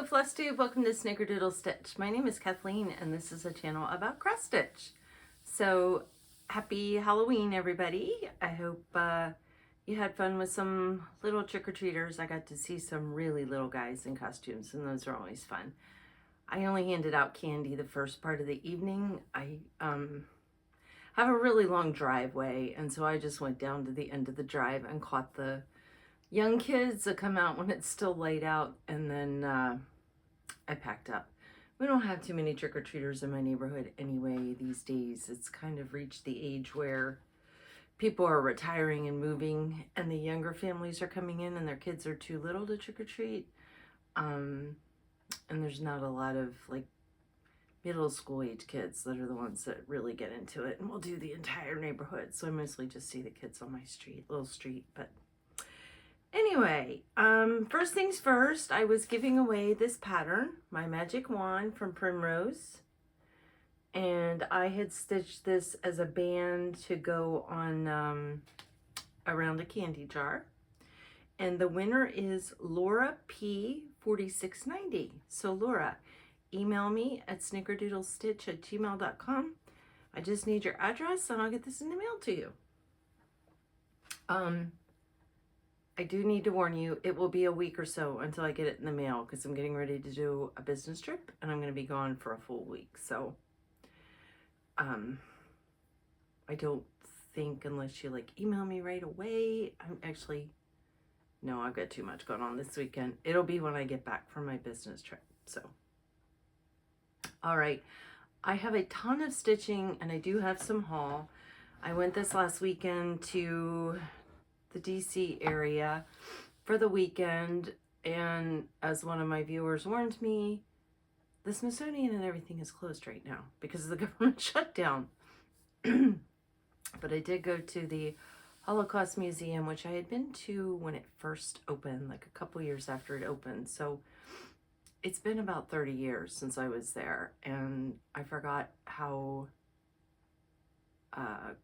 Flosstube, welcome to Snickerdoodle Stitch. My name is Kathleen and this is a channel about cross stitch. So happy Halloween everybody. I hope you had fun with some little trick-or-treaters. I got to see some really little guys in costumes and those are always fun. I only handed out candy the first part of the evening. I have a really long driveway and so I just went down to the end of the drive and caught the young kids that come out when it's still light out, and then I packed up. We don't have too many trick-or-treaters in my neighborhood anyway these days. It's kind of reached the age where people are retiring and moving and the younger families are coming in and their kids are too little to trick-or-treat. And there's not a lot of like middle school age kids that are the ones that really get into it and will do the entire neighborhood. So I mostly just see the kids on my street, little street, but anyway, first things first, I was giving away this pattern, my magic wand from Primrose, and I had stitched this as a band to go on around a candy jar, and the winner is Laura P 4690. So Laura, email me at snickerdoodlestitch@gmail.com. I just need your address and I'll get this in the mail to you. I do need to warn you, it will be a week or so until I get it in the mail because I'm getting ready to do a business trip and I'm going to be gone for a full week. So, I don't think unless you like email me right away, no, I've got too much going on this weekend. It'll be when I get back from my business trip. So, all right, I have a ton of stitching and I do have some haul. I went this last weekend to the DC area for the weekend, and as one of my viewers warned me, the Smithsonian and everything is closed right now because of the government shutdown. But I did go to the Holocaust Museum, which I had been to when it first opened, like a couple years after it opened. So it's been about 30 years since I was there, and I forgot how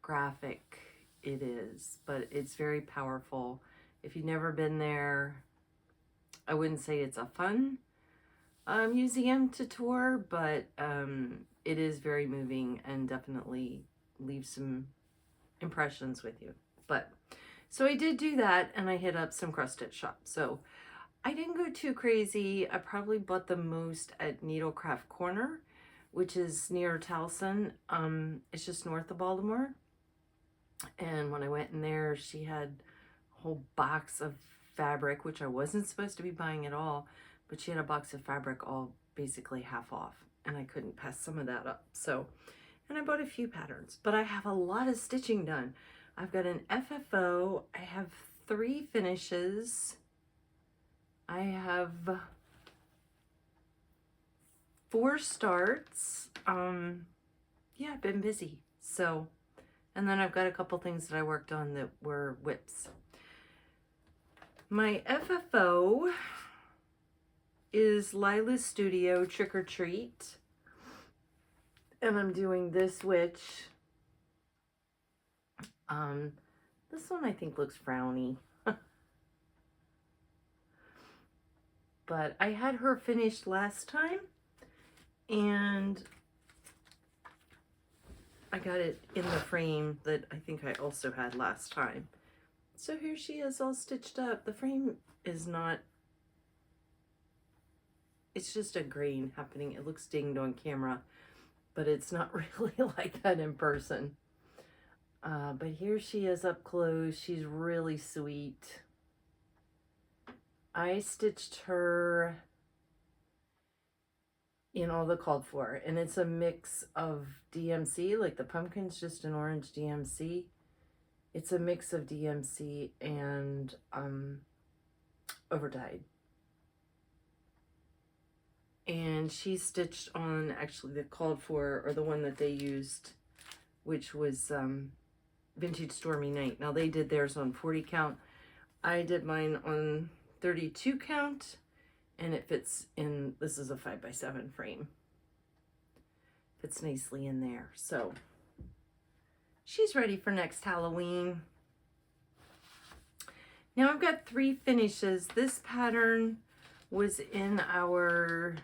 graphic it is, but it's very powerful. If you've never been there, I wouldn't say it's a fun museum to tour, but it is very moving and definitely leaves some impressions with you. But so I did do that and I hit up some cross stitch shops. So I didn't go too crazy. I probably bought the most at Needlecraft Corner, which is near Towson. It's just north of Baltimore. And when I went in there, she had a whole box of fabric, which I wasn't supposed to be buying at all, but she had a box of fabric all basically half off, and I couldn't pass some of that up. So, and I bought a few patterns, but I have a lot of stitching done. I've got an FFO, I have 3 finishes, I have 4 starts. Yeah, I've been busy. So, and then I've got a couple things that I worked on that were whips. My FFO is Lila's Studio Trick or Treat. And I'm doing this witch. This one I think looks frowny. But I had her finished last time. And I got it in the frame that I think I also had last time. So here she is all stitched up. The frame is not, it's just a grain happening. It looks dinged on camera, but it's not really like that in person. But here she is up close. She's really sweet. I stitched her in all the called for, and it's a mix of DMC, like the pumpkin's just an orange DMC. It's a mix of DMC and overdyed. And she stitched on actually the called for, or the one that they used, which was Vintage Stormy Night. Now they did theirs on 40 count. I did mine on 32 count. And it fits in, this is a 5x7 frame. Fits nicely in there. So she's ready for next Halloween. Now I've got 3 finishes. This pattern was in our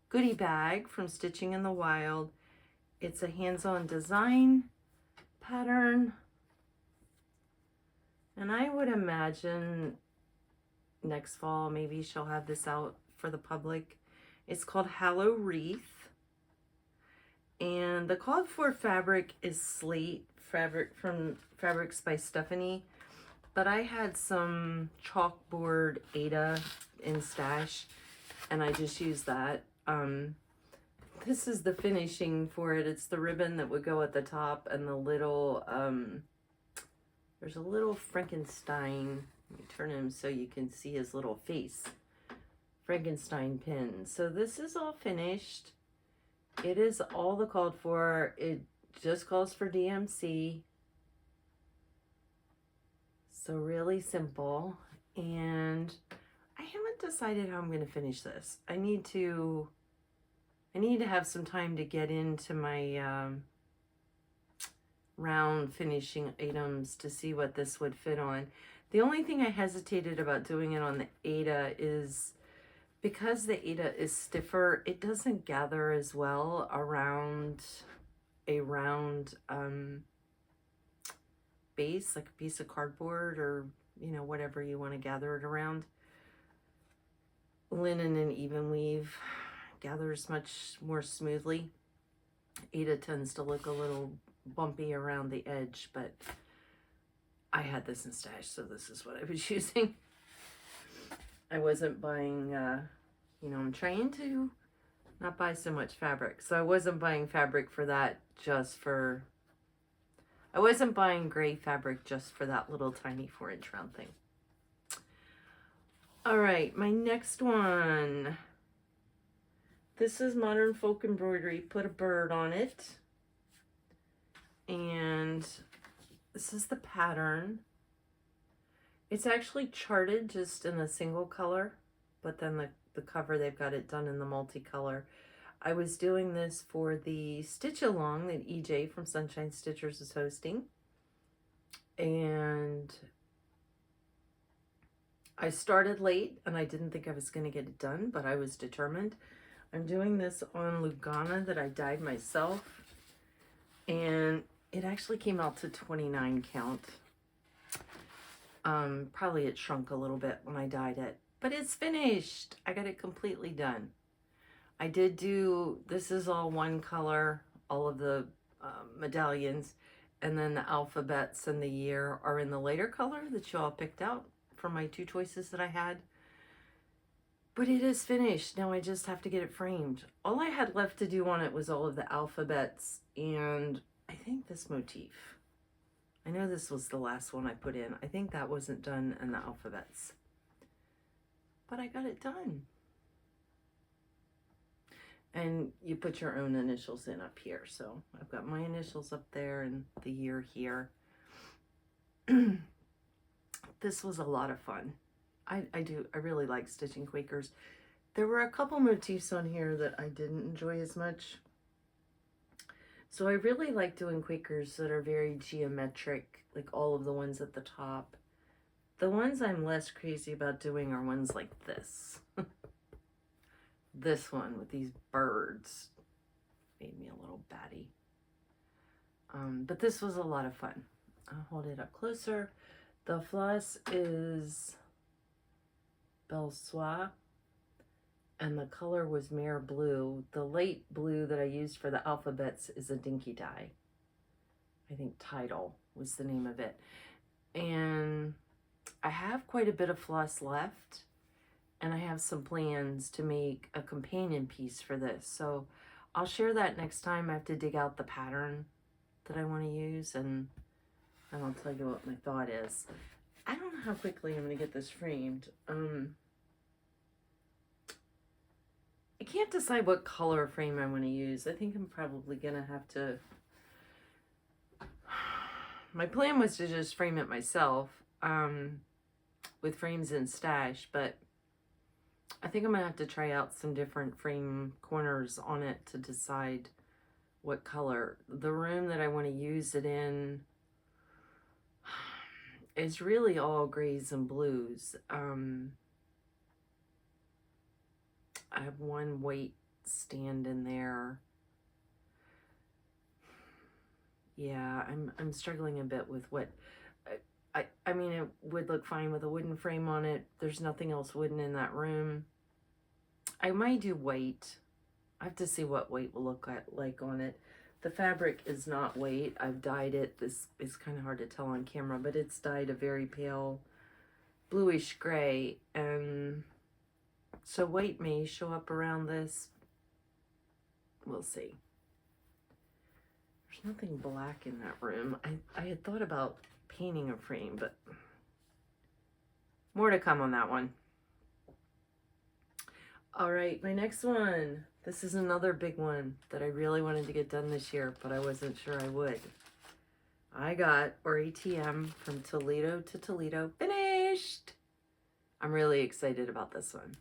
goodie bag from Stitching in the Wild. It's a hands-on design pattern. And I would imagine next fall, maybe she'll have this out for the public. It's called Hallo-Wreath. And the called for fabric is slate fabric from Fabrics by Stephanie. But I had some chalkboard Ada in stash, and I just used that. This is the finishing for it. It's the ribbon that would go at the top and the little, there's a little Frankenstein. Let me turn him so you can see his little face. Frankenstein pin. So this is all finished. It is all the called for. It just calls for DMC. So really simple. And I haven't decided how I'm going to finish this. I need to have some time to get into my round finishing items to see what this would fit on. The only thing I hesitated about doing it on the Ada is because the Ada is stiffer, it doesn't gather as well around a round base, like a piece of cardboard or, you know, whatever you want to gather it around. Linen and even weave gathers much more smoothly. Ada tends to look a little bumpy around the edge, but I had this in stash, so this is what I was using. I wasn't buying, you know, I'm trying to not buy so much fabric. So I wasn't buying fabric for that just for, I wasn't buying gray fabric just for that little tiny 4-inch round thing. All right, my next one. This is Modern Folk Embroidery. Put a bird on it. And this is the pattern. It's actually charted just in a single color, but then the cover, they've got it done in the multicolor. I was doing this for the Stitch Along that EJ from Sunshine Stitchers is hosting. And I started late and I didn't think I was going to get it done, but I was determined. I'm doing this on Lugana that I dyed myself. And it actually came out to 29 count. Probably it shrunk a little bit when I dyed it, but it's finished. I got it completely done. I did do, this is all one color, all of the medallions, and then the alphabets and the year are in the later color that you all picked out from my 2 choices that I had. But it is finished. Now I just have to get it framed. All I had left to do on it was all of the alphabets and I think this motif. I know this was the last one I put in. I think that wasn't done in the alphabets. But I got it done. And you put your own initials in up here. So I've got my initials up there and the year here. This was a lot of fun. I really like stitching Quakers. There were a couple motifs on here that I didn't enjoy as much. So I really like doing Quakers that are very geometric, like all of the ones at the top. The ones I'm less crazy about doing are ones like this. This one with these birds made me a little batty. But this was a lot of fun. I'll hold it up closer. The floss is Belle Soie, and the color was Mare Blue. The light blue that I used for the alphabets is a Dinky Dye. I think Tidal was the name of it. And I have quite a bit of floss left, and I have some plans to make a companion piece for this. So I'll share that next time. I have to dig out the pattern that I want to use, and I'll tell you what my thought is. I don't know how quickly I'm going to get this framed. I can't decide what color frame I want to use. I think I'm probably going to have to... My plan was to just frame it myself with frames in stash, but I think I'm going to have to try out some different frame corners on it to decide what color. The room that I want to use it in is really all grays and blues. I have one weight stand in there. Yeah, I'm struggling a bit with what I mean, it would look fine with a wooden frame on it. There's nothing else wooden in that room. I might do white. I have to see what white will look like on it. The fabric is not white. I've dyed it. This is kind of hard to tell on camera, but it's dyed a very pale bluish gray, and so white may show up around this. We'll see. There's nothing black in that room. I had thought about painting a frame, but more to come on that one. All right, my next one. This is another big one that I really wanted to get done this year, but I wasn't sure I would. I got AuryTM from Toledo to Toledo finished. I'm really excited about this one.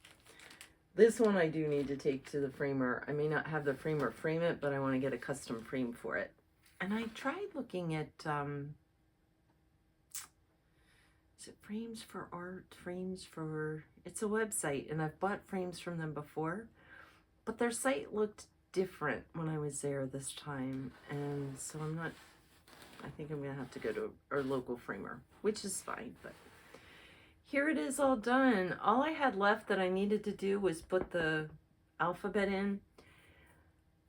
This one I do need to take to the framer. I may not have the framer frame it, but I want to get a custom frame for it. And I tried looking at, is it Frames for Art? Frames for, it's a website, and I've bought frames from them before, but their site looked different when I was there this time. And so I think I'm going to have to go to our local framer, which is fine, but here it is all done. All I had left that I needed to do was put the alphabet in.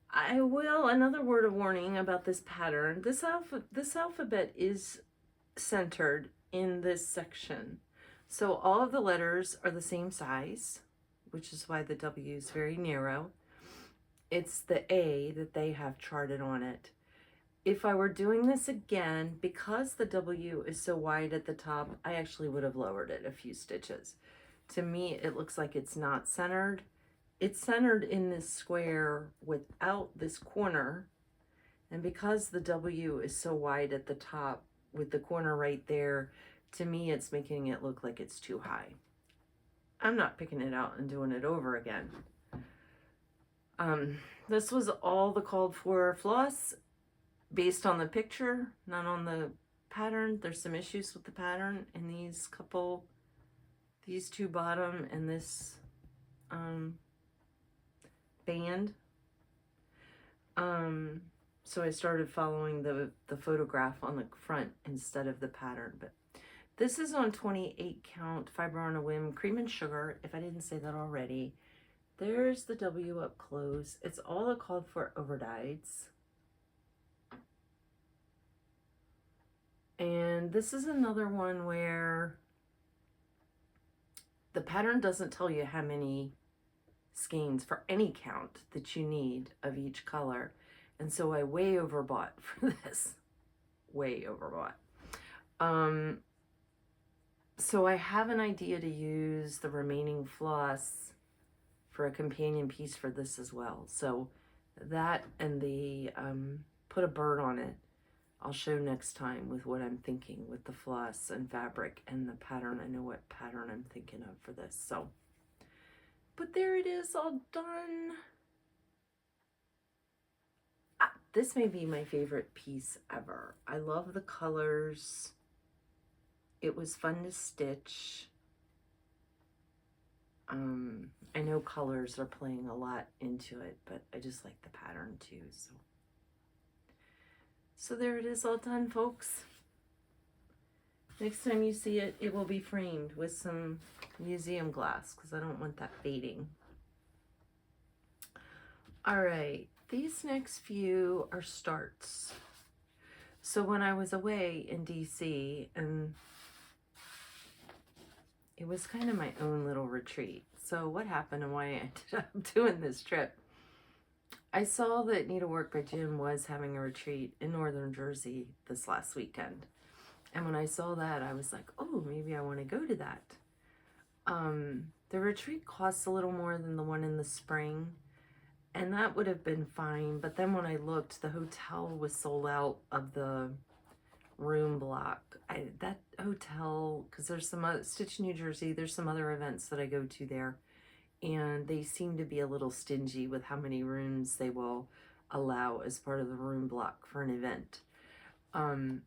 I will, another word of warning about this pattern. This alphabet is centered in this section. So all of the letters are the same size, which is why the W is very narrow. It's the A that they have charted on it. If I were doing this again, because the W is so wide at the top, I actually would have lowered it a few stitches. To me, it looks like it's not centered. It's centered in this square without this corner. And because the W is so wide at the top with the corner right there, to me, it's making it look like it's too high. I'm not picking it out and doing it over again. This was all the called for floss based on the picture, not on the pattern. There's some issues with the pattern in these two bottom and this band. So I started following the photograph on the front instead of the pattern. But this is on 28 count Fiber on a Whim cream and sugar, if I didn't say that already. There's the W up close. It's all the called for overdyes. And this is another one where the pattern doesn't tell you how many skeins for any count that you need of each color. And so I way overbought for this. Way overbought. So I have an idea to use the remaining floss for a companion piece for this as well. So that and the put a bird on it, I'll show next time with what I'm thinking with the floss and fabric and the pattern. I know what pattern I'm thinking of for this. So, but there it is all done. This may be my favorite piece ever. I love the colors. It was fun to stitch. I know colors are playing a lot into it, but I just like the pattern too. So there it is all done, folks. Next time you see it, it will be framed with some museum glass because I don't want that fading. All right, these next few are starts. So when I was away in DC, and it was kind of my own little retreat. So what happened and why I ended up doing this trip? I saw that Needlework by Jim was having a retreat in Northern Jersey this last weekend. And when I saw that, I was like, oh, maybe I want to go to that. The retreat costs a little more than the one in the spring, and that would have been fine. But then when I looked, the hotel was sold out of the room block. That hotel, because there's some other, Stitch New Jersey, there's some other events that I go to there, and they seem to be a little stingy with how many rooms they will allow as part of the room block for an event. And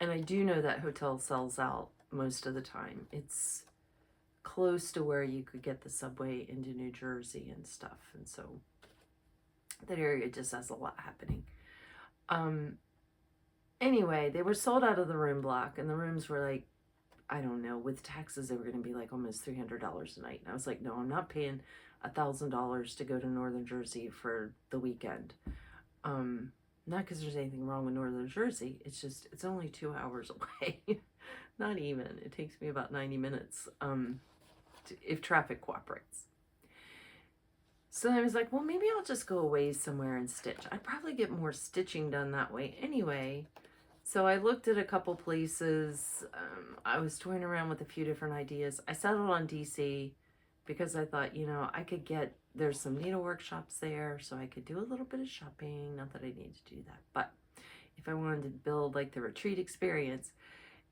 I do know that hotel sells out most of the time. It's close to where you could get the subway into New Jersey and stuff. And so that area just has a lot happening. Anyway, they were sold out of the room block, and the rooms were like, I don't know, with taxes, they were going to be like almost $300 a night. And I was like, no, I'm not paying $1,000 to go to Northern Jersey for the weekend. Not because there's anything wrong with Northern Jersey. It's just, it's only 2 hours away. Not even. It takes me about 90 minutes if traffic cooperates. So I was like, well, maybe I'll just go away somewhere and stitch. I'd probably get more stitching done that way anyway. So I looked at a couple places. I was toying around with a few different ideas. I settled on DC because I thought, you know, I could get, there's some needle workshops there, so I could do a little bit of shopping. Not that I need to do that, but if I wanted to build like the retreat experience.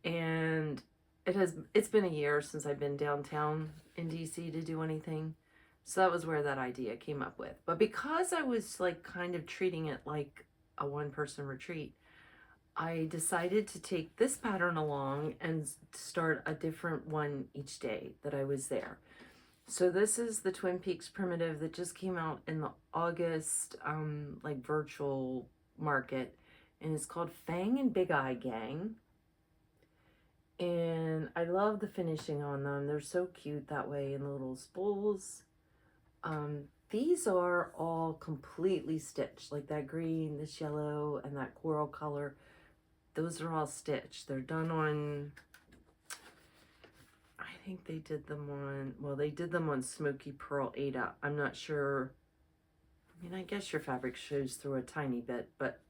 And it's been a year since I've been downtown in DC to do anything. So that was where that idea came up with. But because I was like kind of treating it like a one-person retreat, I decided to take this pattern along and start a different one each day that I was there. So this is the Twin Peaks primitive that just came out in the August like virtual market, and it's called Fang and Big Eye Gang. And I love the finishing on them. They're so cute that way in the little spools. These are all completely stitched, like that green, this yellow, and that coral color. Those are all stitched. They're done on, I think they did them on, well, they did them on Smoky Pearl Ada. I'm not sure. I mean, I guess your fabric shows through a tiny bit, but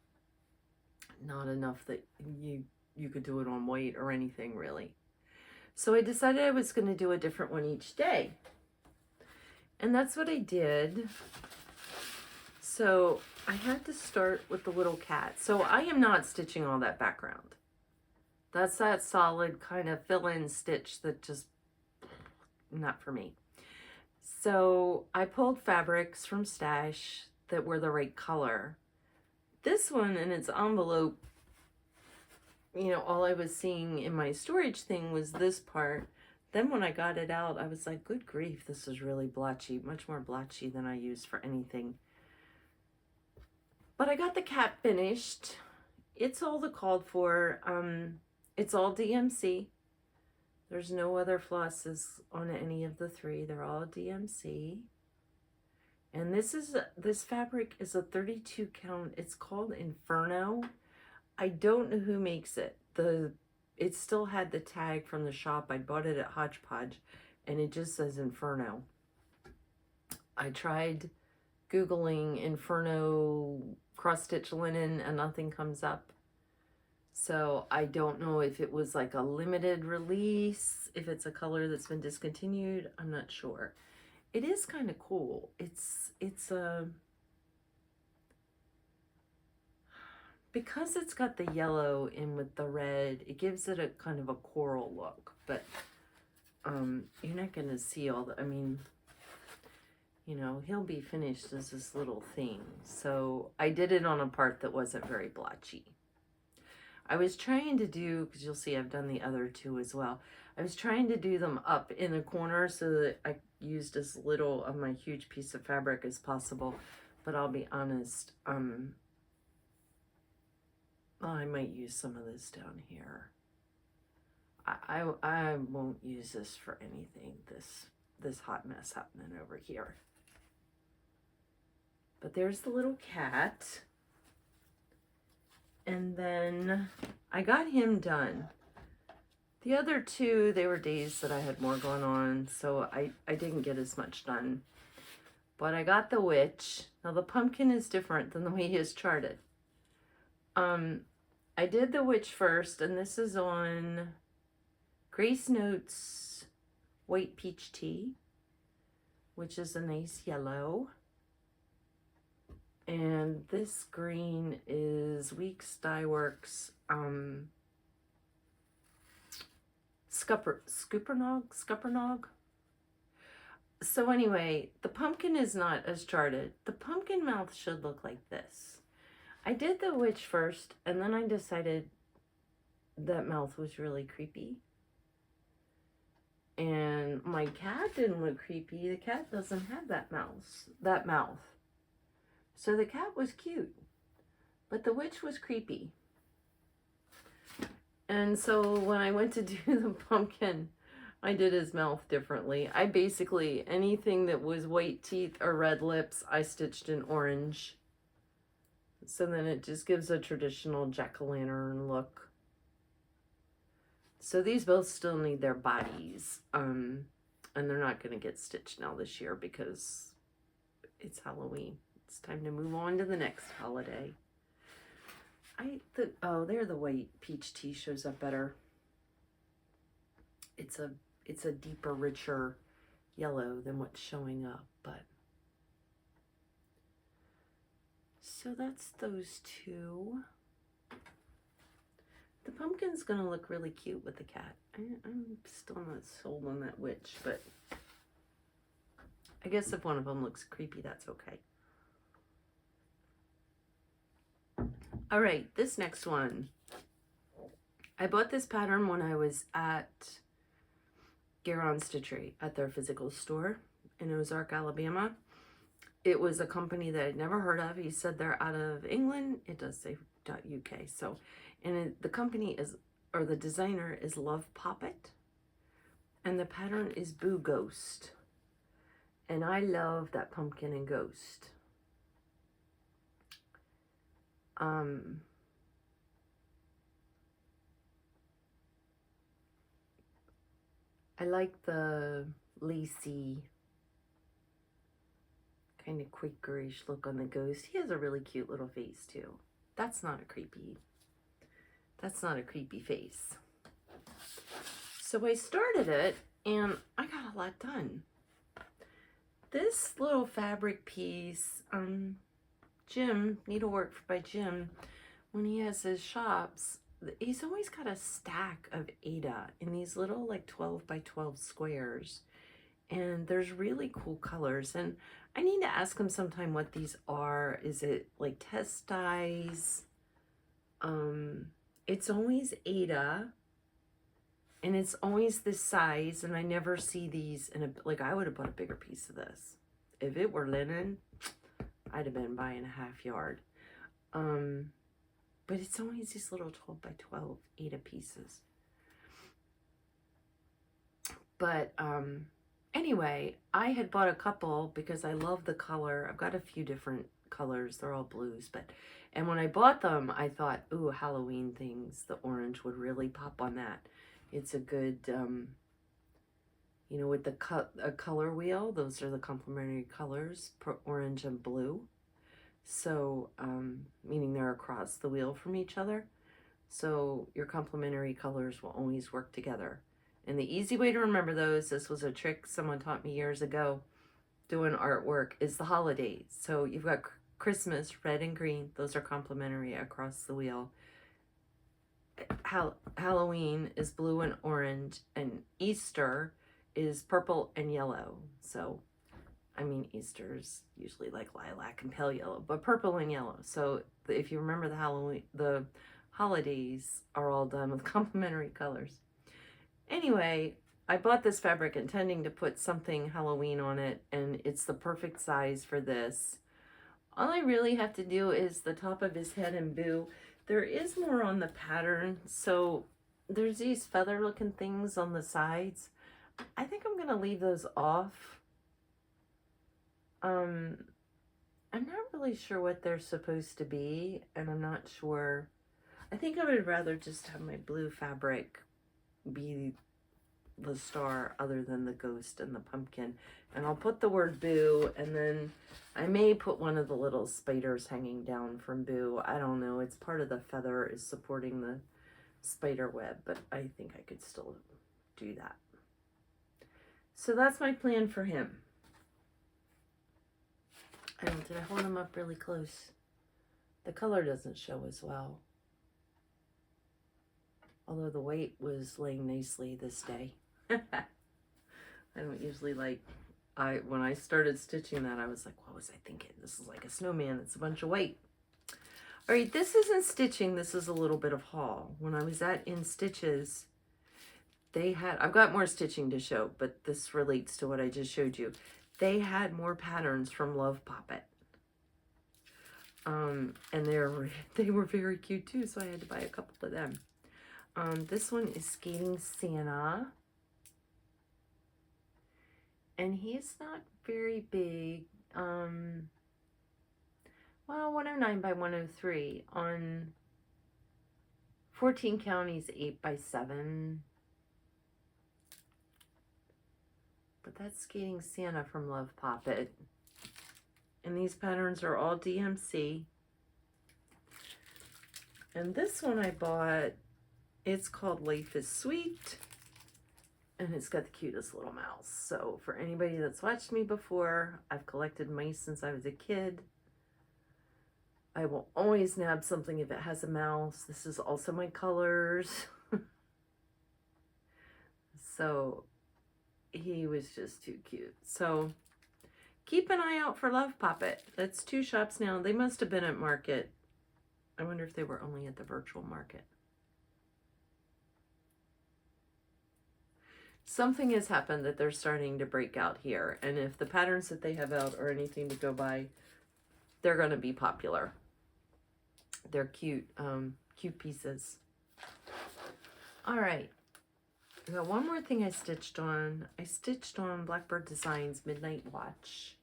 not enough that you could do it on white or anything really. So I decided I was going to do a different one each day. And that's what I did. So I had to start with the little cat. So I am not stitching all that background. That's that solid kind of fill-in stitch that just, not for me. So I pulled fabrics from Stash that were the right color. This one in its envelope, you know, all I was seeing in my storage thing was this part. Then when I got it out, I was like, good grief, this is really blotchy, much more blotchy than I use for anything. But I got the cat finished. It's all the called for. It's all DMC. There's no other flosses on any of the three. They're all DMC. And this fabric is a 32 count. It's called Inferno. I don't know who makes it. It still had the tag from the shop. I bought it at Hodgepodge, and it just says Inferno. I tried Googling Inferno cross-stitch linen, and nothing comes up. So I don't know if it was like a limited release, if it's a color that's been discontinued. I'm not sure. It is kind of cool. Because it's got the yellow in with the red, it gives it a kind of a coral look, but you're not going to see all the, I mean, you know, he'll be finished as this little thing. So I did it on a part that wasn't very blotchy. I was trying to do, because you'll see I've done the other two as well. I was trying to do them up in a corner so that I used as little of my huge piece of fabric as possible. But I'll be honest, I might use some of this down here. I won't use this for anything, this hot mess happening over here. But there's the little cat. And then I got him done. The other two, they were days that I had more going on, so I didn't get as much done. But I got the witch. Now the pumpkin is different than the way he is charted. I did the witch first, and this is on Grace Notes White Peach Tea, which is a nice yellow. And this green is Weeks Dye Works Scuppernog. So anyway, the pumpkin is not as charted. The pumpkin mouth should look like this. I did the witch first, and then I decided that mouth was really creepy. And my cat didn't look creepy. The cat doesn't have that mouth. So the cat was cute, but the witch was creepy. And so when I went to do the pumpkin, I did his mouth differently. I basically, anything that was white teeth or red lips, I stitched in orange. So then it just gives a traditional jack-o'-lantern look. So these both still need their bodies. And they're not going to get stitched now this year because it's Halloween. It's time to move on to the next holiday. Oh, there the white peach tea shows up better. It's a deeper, richer yellow than what's showing up, but so that's those two. The pumpkin's gonna look really cute with the cat. I'm still not sold on that witch, but I guess if one of them looks creepy, that's okay. All right, this next one. I bought this pattern when I was at Garon Stitchery at their physical store in Ozark, Alabama. It was a company that I'd never heard of. He said they're out of England. It does say .uk. So, and the company is, or the designer is Love Poppet. And the pattern is Boo Ghost. And I love that pumpkin and ghost. I like the lacy, kind of Quakerish look on the ghost. He has a really cute little face too. That's not a creepy face. So I started it and I got a lot done. This little fabric piece, Jim, needlework by Jim, when he has his shops, he's always got a stack of Aida in these little like 12 by 12 squares. And there's really cool colors. And I need to ask him sometime what these are. Is it like test dyes? It's always Aida. And it's always this size. And I never see these in a, like I would have bought a bigger piece of this. If it were linen, I'd have been buying a half yard. But it's always these little 12 by 12 Aida pieces. But anyway, I had bought a couple because I love the color. I've got a few different colors. They're all blues. And when I bought them, I thought, ooh, Halloween things. The orange would really pop on that. It's a good, you know, with the color wheel. Those are the complementary colors, orange and blue. So, meaning they're across the wheel from each other. So your complementary colors will always work together. And the easy way to remember those, this was a trick someone taught me years ago doing artwork, is the holidays. So you've got Christmas, red and green. Those are complementary across the wheel. Halloween is blue and orange. And Easter is purple and yellow. So I mean, Easter's usually like lilac and pale yellow, but purple and yellow. So if you remember the holidays are all done with complementary colors. Anyway, I bought this fabric intending to put something Halloween on it, and it's the perfect size for this. All I really have to do is the top of his head and Boo. There is more on the pattern, so there's these feather looking things on the sides. I think I'm gonna leave those off. I'm not really sure what they're supposed to be, and I'm not sure. I think I would rather just have my blue fabric be the star other than the ghost and the pumpkin. And I'll put the word Boo, and then I may put one of the little spiders hanging down from Boo. I don't know. It's part of the feather is supporting the spider web, but I think I could still do that. So that's my plan for him. Did I hold him up really close? The color doesn't show as well. Although the weight was laying nicely this day. I don't usually when I started stitching that, I was like, what was I thinking? This is like a snowman. It's a bunch of weight. All right, this isn't stitching. This is a little bit of haul. When I was at In Stitches, they had, I've got more stitching to show, but this relates to what I just showed you. They had more patterns from Love Poppet. And they were very cute too, so I had to buy a couple of them. This one is Skating Santa. And he's not very big. Well, 109 by 103 on 14 counties, 8 by 7. But that's Skating Santa from Love Poppet. And these patterns are all DMC. And this one I bought, it's called Life is Sweet. And it's got the cutest little mouse. So for anybody that's watched me before, I've collected mice since I was a kid. I will always nab something if it has a mouse. This is also my colors. So he was just too cute. So keep an eye out for Love Poppet. That's 2 shops now. They must have been at market. I wonder if they were only at the virtual market. Something has happened that they're starting to break out here. And if the patterns that they have out are anything to go by, they're going to be popular. They're cute, cute pieces. All right. I got one more thing I stitched on. I stitched on Blackbird Designs Midnight Watch.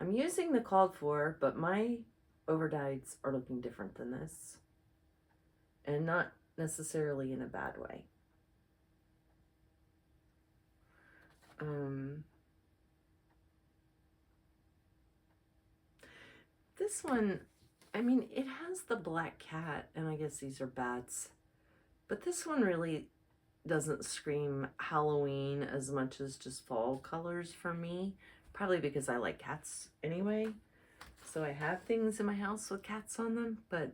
I'm using the called for, but my overdyes are looking different than this. And not necessarily in a bad way. This one, I mean, it has the black cat, and I guess these are bats, but this one really doesn't scream Halloween as much as just fall colors for me, probably because I like cats anyway. So I have things in my house with cats on them, but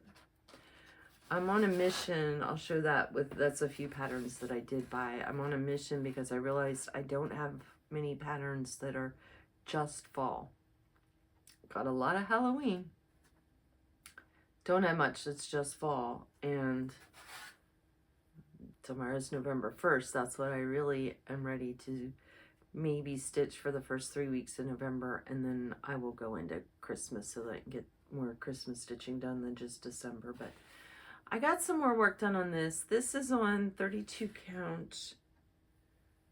I'm on a mission. I'll show that that's a few patterns that I did buy. I'm on a mission because I realized I don't have many patterns that are just fall. Got a lot of Halloween. Don't have much that's just fall. And tomorrow's November 1st. That's what I really am ready to maybe stitch for the first 3 weeks in November. And then I will go into Christmas so that I can get more Christmas stitching done than just December. But I got some more work done on this. This is on 32 count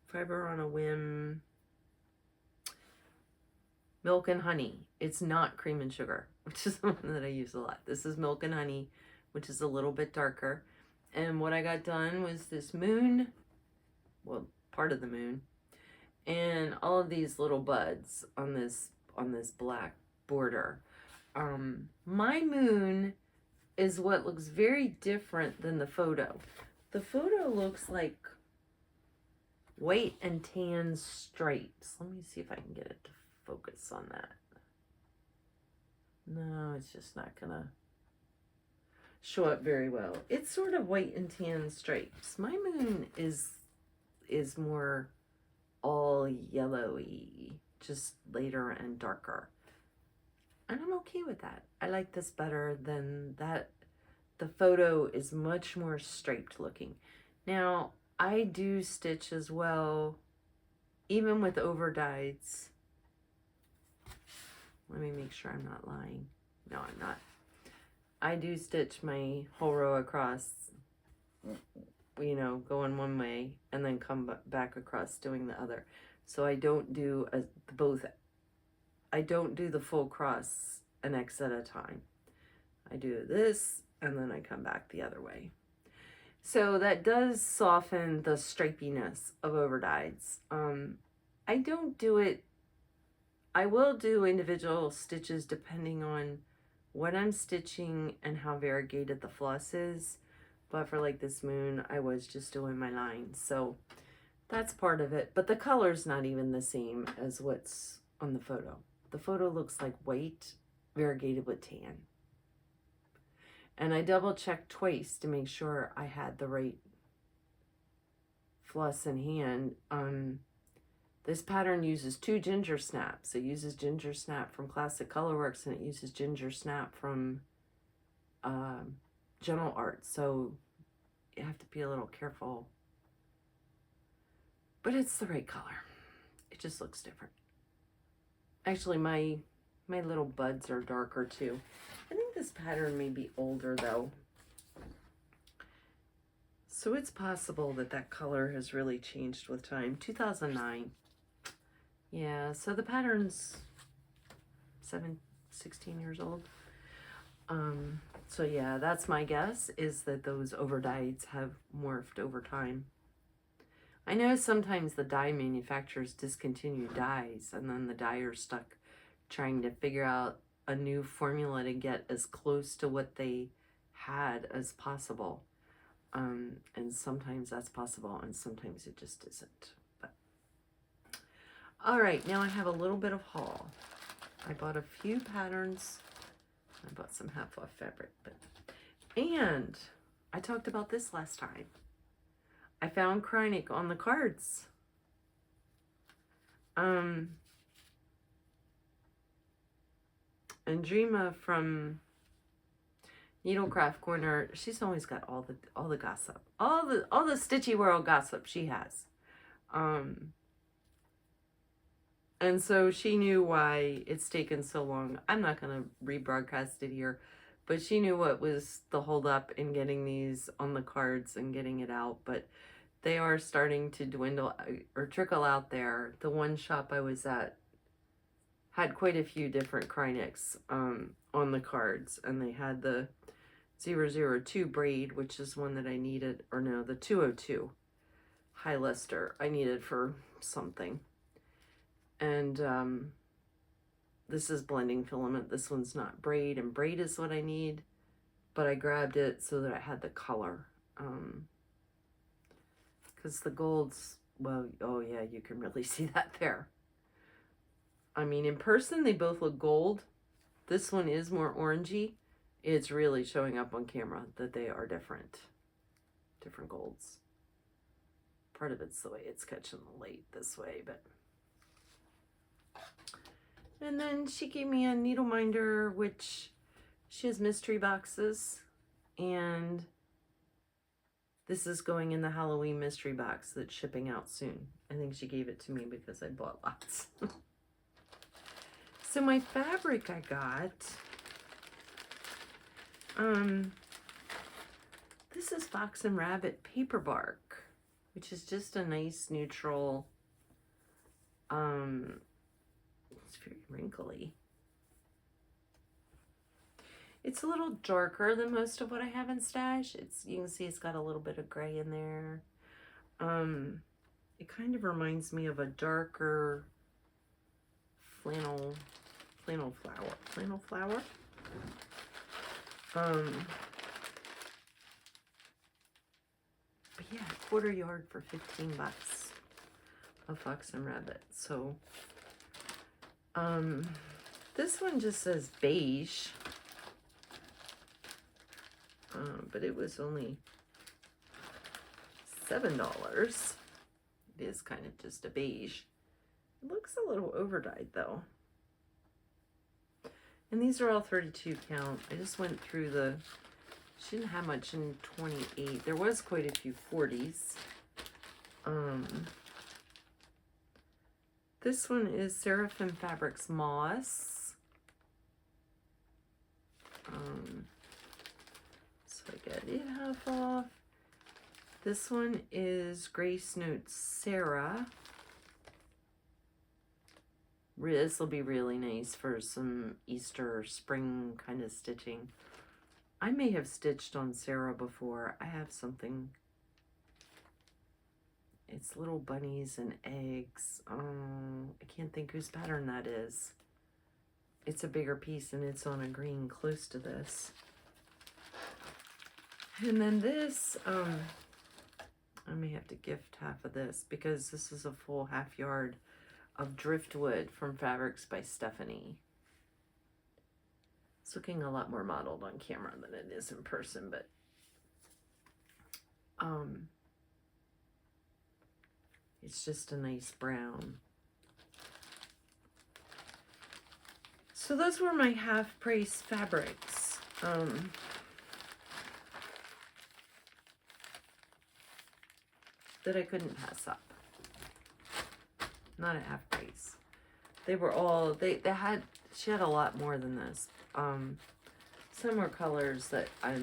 fiber on a whim. Milk and honey. It's not cream and sugar, which is the one that I use a lot. This is milk and honey, which is a little bit darker. And what I got done was this moon, well, part of the moon, and all of these little buds on this black border. My moon is what looks very different than the photo. The photo looks like white and tan stripes. Let me see if I can get it to focus on that. No, it's just not gonna show up very well. It's sort of white and tan stripes. My moon is more all yellowy, just later and darker. And I'm okay with that. I like this better than that. The photo is much more striped looking. Now, I do stitch as well, even with overdyes. Let me make sure I'm not lying. No, I'm not. I do stitch my whole row across, you know, going one way and then come back across doing the other. So I don't do both. I don't do the full cross an X at a time. I do this and then I come back the other way. So that does soften the stripiness of overdyes. I don't do it. I will do individual stitches depending on what I'm stitching and how variegated the floss is. But for like this moon, I was just doing my lines. So that's part of it. But the color's not even the same as what's on the photo. The photo looks like white variegated with tan. And I double checked twice to make sure I had the right floss in hand. This pattern uses 2 ginger snaps. It uses ginger snap from Classic Colorworks and it uses ginger snap from General Art. So you have to be a little careful but it's the right color. It just looks different. Actually, my little buds are darker too. I think this pattern may be older though. So it's possible that that color has really changed with time. 2009. Yeah, so the pattern's 16 years old. So yeah, that's my guess, is that those overdyes have morphed over time. I know sometimes the dye manufacturers discontinue dyes, and then the dyers stuck trying to figure out a new formula to get as close to what they had as possible. And sometimes that's possible, and sometimes it just isn't. But all right, now I have a little bit of haul. I bought a few patterns. I bought some half-off fabric, and I talked about this last time. I found Kreinik on the cards. And Dreama from Needlecraft Corner, she's always got all the gossip, all the Stitchy World gossip she has. And so she knew why it's taken so long. I'm not going to rebroadcast it here, but she knew what was the holdup in getting these on the cards and getting it out. But they are starting to dwindle or trickle out there. The one shop I was at had quite a few different Kreiniks on the cards, and they had the 002 braid, which is one that I needed, or no, the 202 high luster I needed for something. And this is blending filament. This one's not braid, and braid is what I need, but I grabbed it so that I had the color. Because the golds, well, oh yeah, you can really see that there. I mean, in person, they both look gold. This one is more orangey. It's really showing up on camera that they are different golds. Part of it's the way it's catching the light this way, but. And then she gave me a needle minder, which she has mystery boxes, and this is going in the Halloween mystery box that's shipping out soon. I think she gave it to me because I bought lots. So my fabric I got, this is Fox and Rabbit paper bark, which is just a nice neutral, it's very wrinkly. It's a little darker than most of what I have in stash. You can see it's got a little bit of gray in there. It kind of reminds me of a darker flannel flower. But yeah, quarter yard for 15 bucks of Fox and Rabbit. So, this one just says beige. But it was only $7. It is kind of just a beige. It looks a little overdyed though. And these are all 32 count. I just went through she didn't have much in 28. There was quite a few 40s. This one is Seraphim Fabrics Moss. So I got it half off. This one is Grace Notes Sarah. This will be really nice for some Easter, spring kind of stitching. I may have stitched on Sarah before. I have something. It's little bunnies and eggs. Oh, I can't think whose pattern that is. It's a bigger piece and it's on a green close to this. And then this, I may have to gift half of this because this is a full half yard of driftwood from Fabrics by Stephanie. It's looking a lot more modeled on camera than it is in person, but it's just a nice brown. So those were my half-price fabrics. That I couldn't pass up. not at half price. They were all, she had a lot more than this. Some were colors that I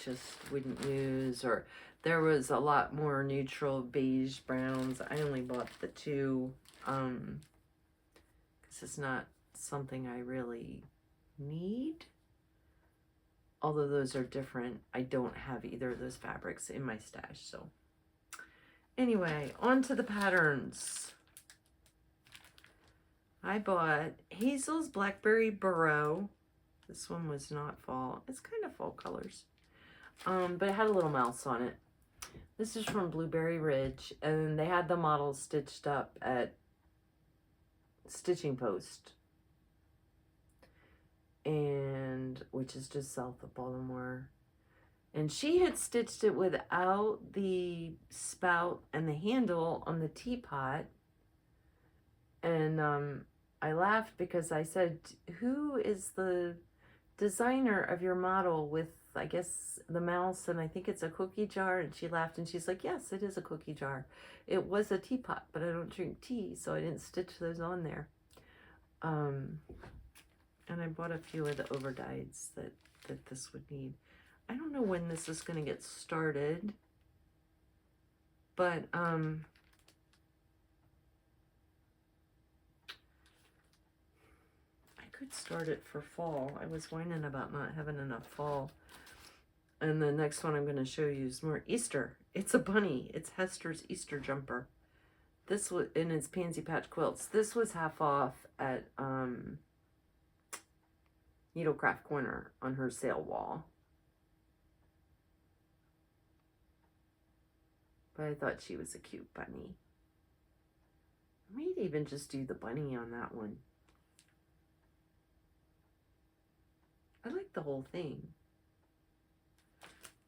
just wouldn't use, or there was a lot more neutral beige browns. I only bought the 2, because it's not something I really need. Although those are different, I don't have either of those fabrics in my stash, so. Anyway, on to the patterns. I bought Hazel's Blackberry Burrow. This one was not fall. It's kind of fall colors. But it had a little mouse on it. This is from Blueberry Ridge, and they had the model stitched up at Stitching Post, and which is just south of Baltimore. And she had stitched it without the spout and the handle on the teapot. And I laughed because I said, who is the designer of your model with, I guess, the mouse, and I think it's a cookie jar? And she laughed and she's like, yes, it is a cookie jar. It was a teapot, but I don't drink tea, so I didn't stitch those on there. And I bought a few of the overdyes that this would need. I don't know when this is going to get started, but I could start it for fall. I was whining about not having enough fall. And the next one I'm going to show you is more Easter. It's a bunny. It's Hester's Easter jumper. This was in its Pansy Patch Quilts. This was half off at Needlecraft Corner on her sale wall. But I thought she was a cute bunny. I might even just do the bunny on that one. I like the whole thing.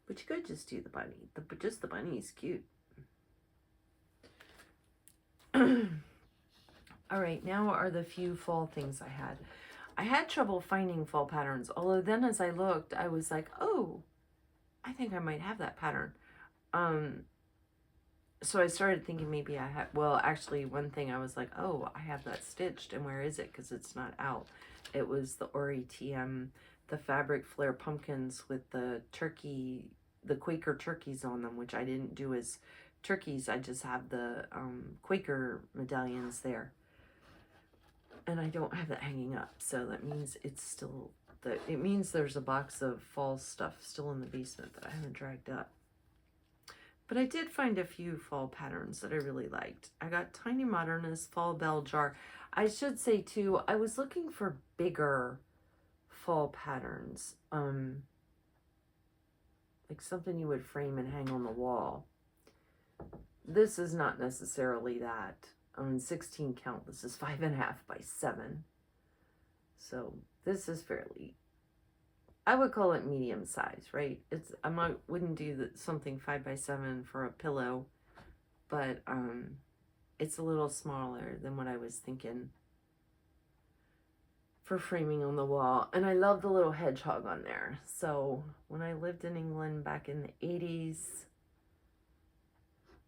But you could just do the bunny. Just the bunny is cute. All right, now are the few fall things I had. I had trouble finding fall patterns, although then as I looked, I was like, oh, I think I might have that pattern. So I started thinking maybe I had, well, actually one thing I was like, oh, I have that stitched, and where is it? Because it's not out. It was the AuryTM, the fabric flare pumpkins with the turkey, the Quaker turkeys on them, which I didn't do as turkeys. I just have the Quaker medallions there. And I don't have that hanging up, so that means it's still, it means there's a box of fall stuff still in the basement that I haven't dragged up. But I did find a few fall patterns that I really liked. I got Tiny Modernist Fall Bell Jar. I should say too, I was looking for bigger fall patterns. Like something you would frame and hang on the wall. This is not necessarily that. 16 count. This is 5.5 by 7. So this is fairly, I would call it medium size, right? It's, wouldn't do something 5 by 7 for a pillow, but it's a little smaller than what I was thinking for framing on the wall. And I love the little hedgehog on there. So when I lived in England back in the 80s,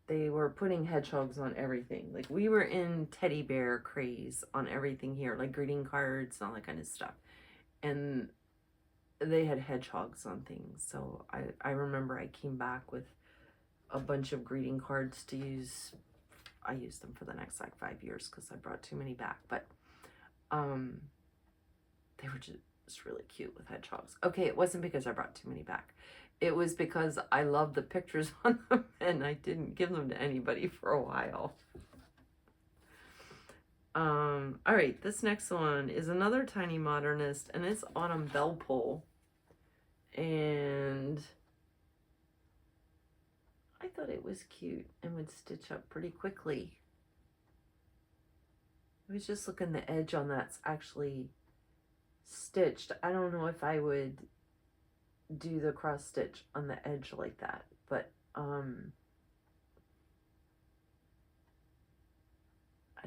they were putting hedgehogs on everything. Like we were in teddy bear craze on everything here, like greeting cards and all that kind of stuff. And they had hedgehogs on things. So I remember I came back with a bunch of greeting cards to use. I used them for the next like 5 years because I brought too many back. But they were just really cute with hedgehogs. Okay, it wasn't because I brought too many back. It was because I loved the pictures on them and I didn't give them to anybody for a while. All right, this next one is another Tiny Modernist, and it's Autumn Bell Pull. And I thought it was cute and would stitch up pretty quickly. I was just looking, the edge on that's actually stitched. I don't know if I would do the cross stitch on the edge like that, but I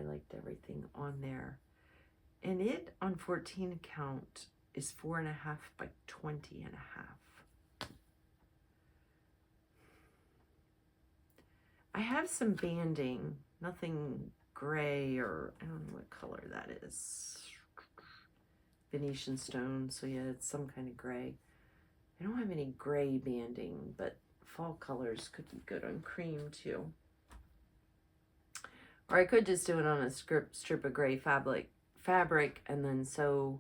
liked everything on there. And it on 14 count is 4.5 by 20.5. I have some banding, nothing gray, or I don't know what color that is. Venetian stone, so yeah, it's some kind of gray. I don't have any gray banding, but fall colors could be good on cream too. Or I could just do it on a strip of gray fabric and then sew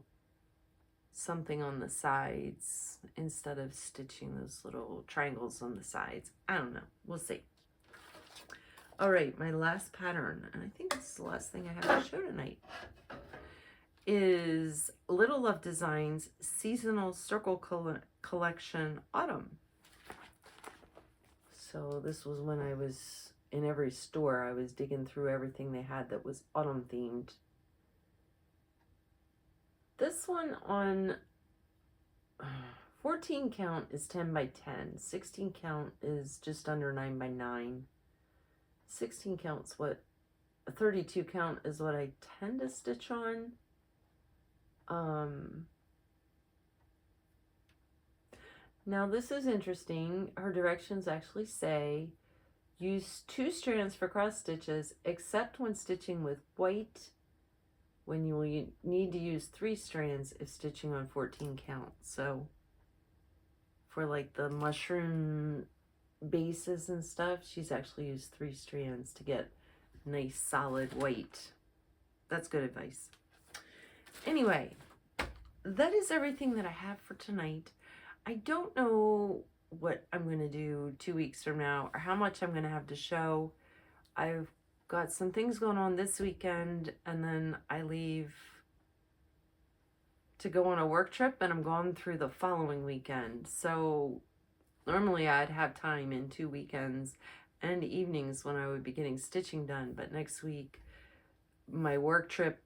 something on the sides instead of stitching those little triangles on the sides. I don't know. We'll see. All right, my last pattern, and I think this is the last thing I have to show tonight, is Little Love Designs Seasonal Circle Collection Autumn. So this was when I was in every store. I was digging through everything they had that was autumn themed. This one on 14 count is 10 by 10. 16 count is just under 9 by 9. 16 count's what, 32 count is what I tend to stitch on. Now this is interesting. Her directions actually say use 2 strands for cross stitches, except when stitching with white, when you will need to use 3 strands if stitching on 14 count. So for like the mushroom bases and stuff, she's actually used 3 strands to get nice solid white. That's good advice. Anyway, that is everything that I have for tonight. I don't know what I'm going to do 2 weeks from now or how much I'm going to have to show. I've got some things going on this weekend, and then I leave to go on a work trip, and I'm gone through the following weekend. So normally I'd have time in 2 weekends and evenings when I would be getting stitching done, but next week my work trip,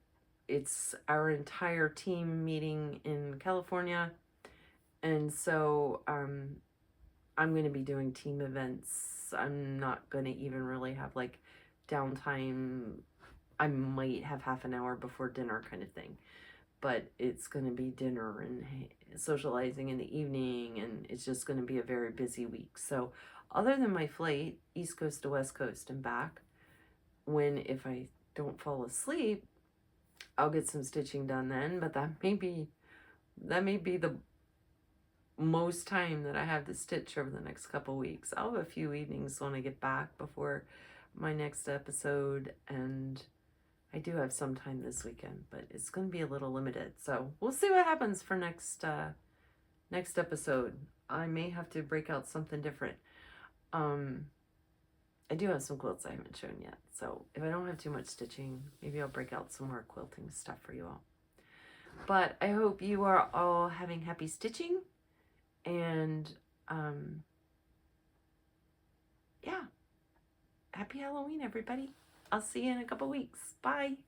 it's our entire team meeting in California, and so I'm going to be doing team events. I'm not going to even really have like downtime. I might have half an hour before dinner kind of thing, but it's going to be dinner and socializing in the evening, and it's just going to be a very busy week. So other than my flight East Coast to West Coast and back, if I don't fall asleep, I'll get some stitching done then, but that may be the most time that I have to stitch over the next couple weeks. I'll have a few evenings when I get back before my next episode, and I do have some time this weekend, but it's going to be a little limited. So we'll see what happens for next episode. I may have to break out something different. I do have some quilts I haven't shown yet, so if I don't have too much stitching, maybe I'll break out some more quilting stuff for you all. But I hope you are all having happy stitching, and yeah, happy Halloween, everybody. I'll see you in a couple weeks. Bye.